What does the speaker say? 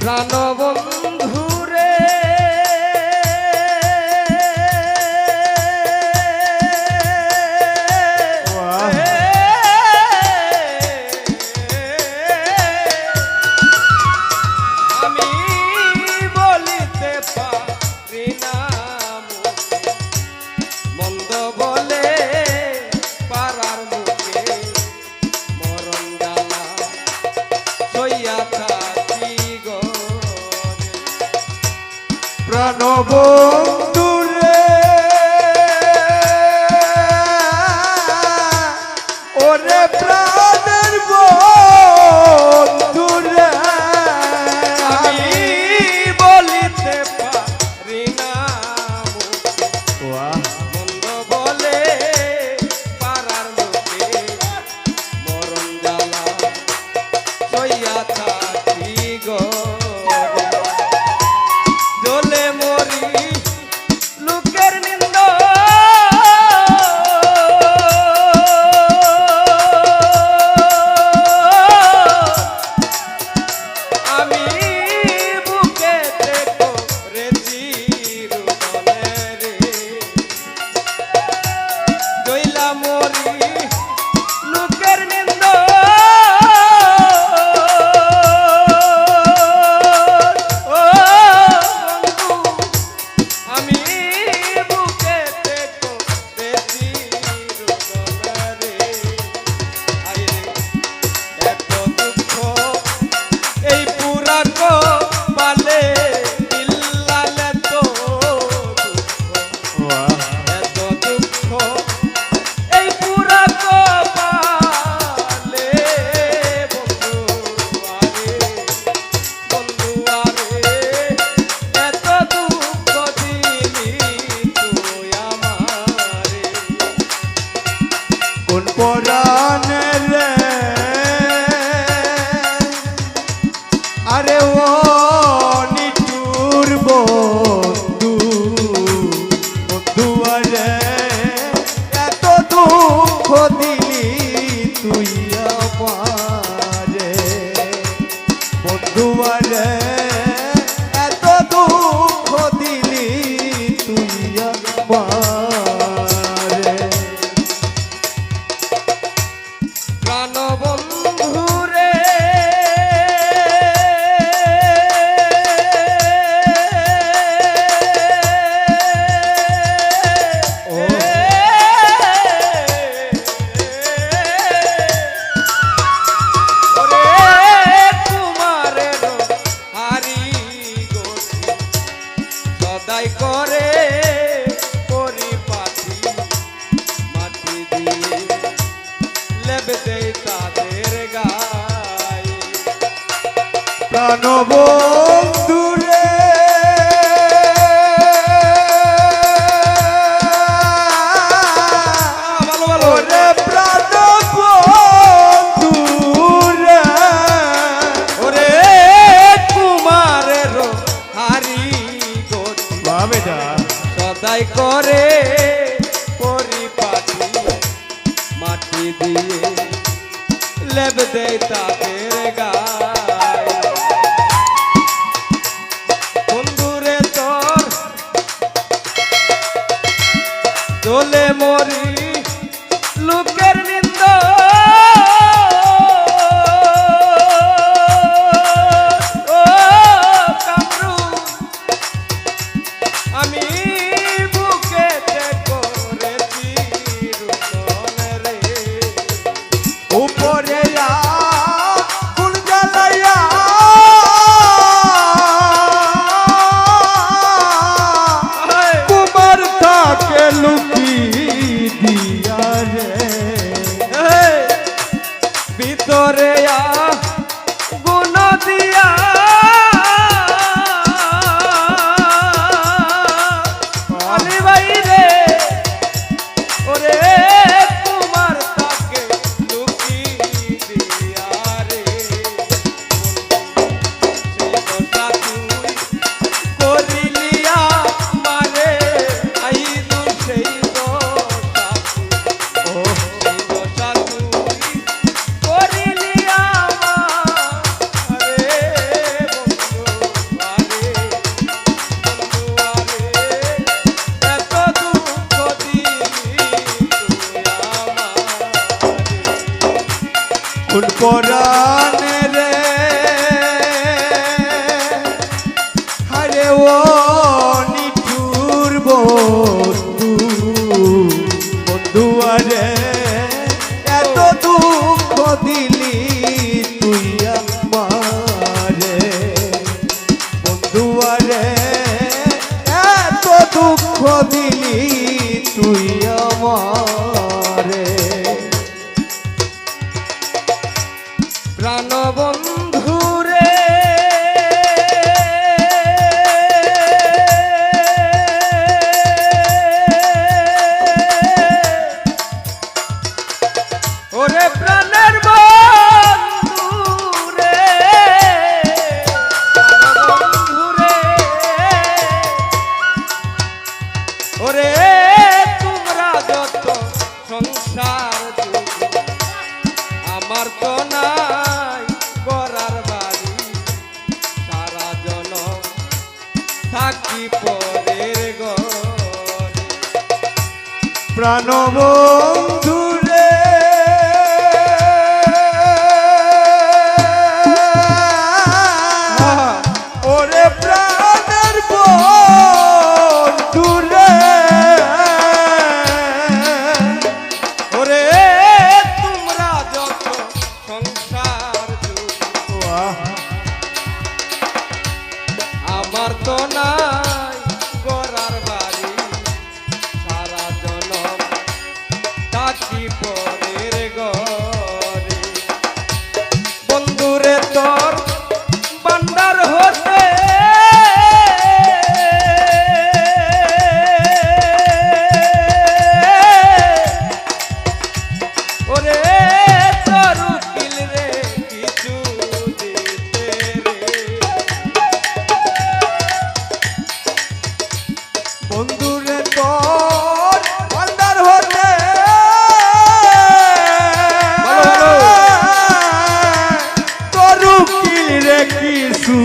প্রাণবন্ধু রে আমি বলিতে পারি না মন্দ বলে পারার মুখে মরণ জ্বালা সইয়া থাকি গো প্রাণবন্ধু রে ওরে প্রাণের বন্ধু রে আমি বলিতে পারি না মন্দ বলে পারার মুখে মরণ জ্বালা সইয়া থাকি গো জ্বলে মরি লোকের নিন্দ আমি বুকেতে করেছি রুদনে রে জইলা মরি লোকের নিন্দ ও বন্ধু আমি বুকেতে করেছি রুদনে রে আইরে এত দুঃখ এই পুরা কপালে ইল্লালে তো এত দুঃখ এই পুরা কপালে বন্ধু আরে এত দুঃখ দিলি তুই আমারে কোন পরাণে রে আরে ও নিঠুর বন্ধু বন্ধু আরে এত দুঃখ দিলি তুই আমারে বন্ধু আরে এত দুঃখ দিলি তুই আমারে প্রাণবন্ধু রে ওরে কুমারের হারি গতি সদাই করে পরিপাটি মাটি দিয়ে লেবে দেই তাদের গায়ে প্রাণবন্ধু রে ভালো ভালো ওরে প্রাণবন্ধু রে ওরে কুমারের হারি গতি বাবেটা সদাই করে পরিপাটি মাটি দিয়ে লেব দেয় তাদের গায়ে বন্ধুরে তোর দোলে মরি লোকের নিন্দ ও কামরু আমি বুকেতে করেছি রুদনে রে উপরে থাকি পরের ঘরে প্রাণবন্ধু রে ওরে প্রাণের বন্ধু রে ওরে তোমরা যত সংসার জুড়ে আমার তো নাই গড়ার বাড়ি সারা জনম থাকি পরের ঘরে বন্ধুরে তোর বান্দার হতে ওরে তোর উকিল রে কিছু দিতে রে বন্ধুরে তোর ভান্ডার হতে ভালো, ভালো। তোর উকিল রে কিছু